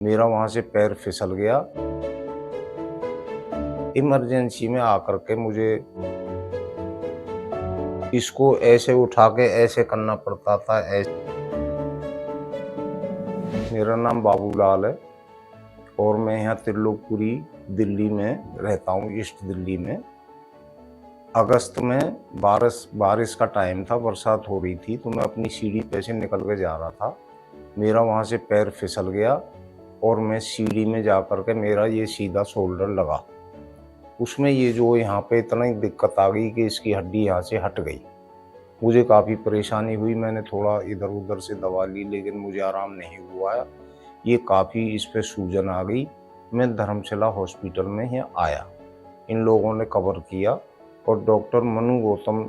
मेरा वहाँ से पैर फिसल गया। इमरजेंसी में आकर के मुझे इसको ऐसे उठा के ऐसे करना पड़ता था। मेरा नाम बाबूलाल है और मैं यहाँ त्रिलोकपुरी दिल्ली में रहता हूँ, ईस्ट दिल्ली में। अगस्त में बारिश का टाइम था, बरसात हो रही थी, तो मैं अपनी सीढ़ी पे से निकल के जा रहा था। मेरा वहाँ से पैर फिसल गया और मैं सीढ़ी में जा कर के मेरा ये सीधा शोल्डर लगा। उसमें ये जो यहाँ पे इतना ही दिक्कत आ गई कि इसकी हड्डी यहाँ से हट गई। मुझे काफ़ी परेशानी हुई, मैंने थोड़ा इधर उधर से दवा ली लेकिन मुझे आराम नहीं हुआ। ये काफ़ी इस पे सूजन आ गई। मैं धर्मशाला हॉस्पिटल में ही आया, इन लोगों ने कवर किया और डॉक्टर मनु गौतम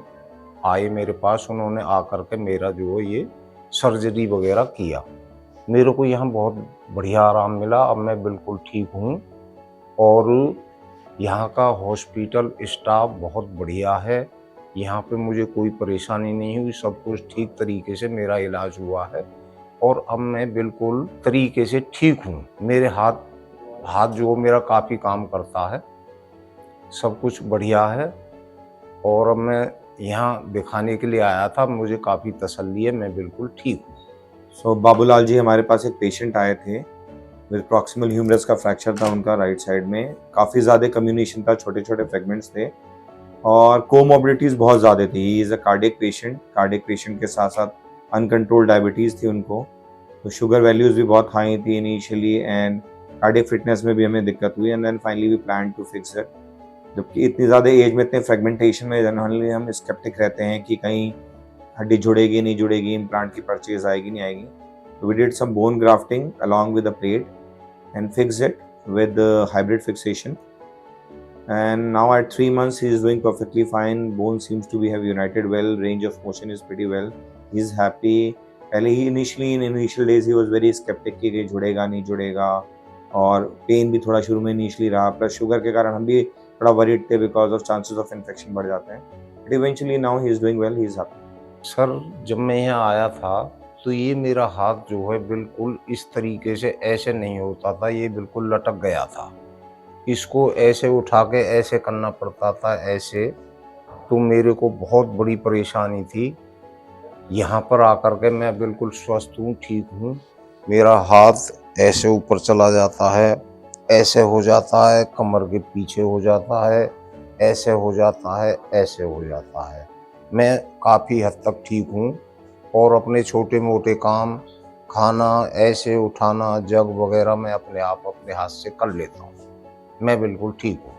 आए मेरे पास। उन्होंने आकर के मेरा जो है ये सर्जरी वगैरह किया। मेरे को यहाँ बहुत बढ़िया आराम मिला। अब मैं बिल्कुल ठीक हूँ और यहाँ का हॉस्पिटल स्टाफ बहुत बढ़िया है। यहाँ पे मुझे कोई परेशानी नहीं हुई, सब कुछ ठीक तरीके से मेरा इलाज हुआ है और अब मैं बिल्कुल तरीके से ठीक हूँ। मेरे हाथ जो मेरा काफ़ी काम करता है, सब कुछ बढ़िया है और अब मैं यहाँ दिखाने के लिए आया था। मुझे काफ़ी तसल्ली है, मैं बिल्कुल ठीक हूँ। सो बाबूलाल जी, हमारे पास एक पेशेंट आए थे विद प्रॉक्सिमल ह्यूमरस का फ्रैक्चर था उनका राइट साइड में। काफ़ी ज़्यादा कम्युनिकेशन था, छोटे छोटे फ्रेगमेंट्स थे और कोमोबिलिटीज़ बहुत ज़्यादा थी। He is a cardiac patient के साथ साथ अनकंट्रोल्ड डायबिटीज़ थी उनको, तो शुगर वैल्यूज़ भी बहुत हाई थी इनिशियली एंड कार्डियक फिटनेस में भी हमें दिक्कत हुई and then finally we plan to fix it. जबकि इतनी ज़्यादा एज में इतने फ्रेगमेंटेशन में जनरली हम स्केप्टिक रहते हैं कि कहीं हड्डी जुड़ेगी नहीं जुड़ेगी, इम्प्लांट की परचेज आएगी नहीं आएगी। तो we did some bone grafting along with the plate and fixed it with the hybrid fixation, and now at 3 months he is doing perfectly fine. Bone seems to be have united well, range of motion is pretty well, he is happy. पहले ही in initial days he was very skeptic कि जुड़ेगा नहीं जुड़ेगा और pen भी थोड़ा शुरू में इनिशियली रहा, प्लस शुगर के कारण हम भी थोड़ा वरीड थे because of chances of infection बढ़ जाते हैं। But eventually now he is doing well, he is happy. Sir, जब मैं यहाँ आया था तो ये मेरा हाथ जो है बिल्कुल इस तरीके से ऐसे नहीं होता था, ये बिल्कुल लटक गया था। इसको ऐसे उठा के ऐसे करना पड़ता था, ऐसे। तो मेरे को बहुत बड़ी परेशानी थी। यहाँ पर आकर के मैं बिल्कुल स्वस्थ हूँ, ठीक हूँ। मेरा हाथ ऐसे ऊपर चला जाता है, ऐसे हो जाता है, कमर के पीछे हो जाता है, ऐसे हो जाता है, ऐसे हो जाता है। मैं काफ़ी हद तक ठीक हूँ और अपने छोटे मोटे काम, खाना ऐसे उठाना, जग वगैरह मैं अपने आप अपने हाथ से कर लेता हूँ। मैं बिल्कुल ठीक हूँ।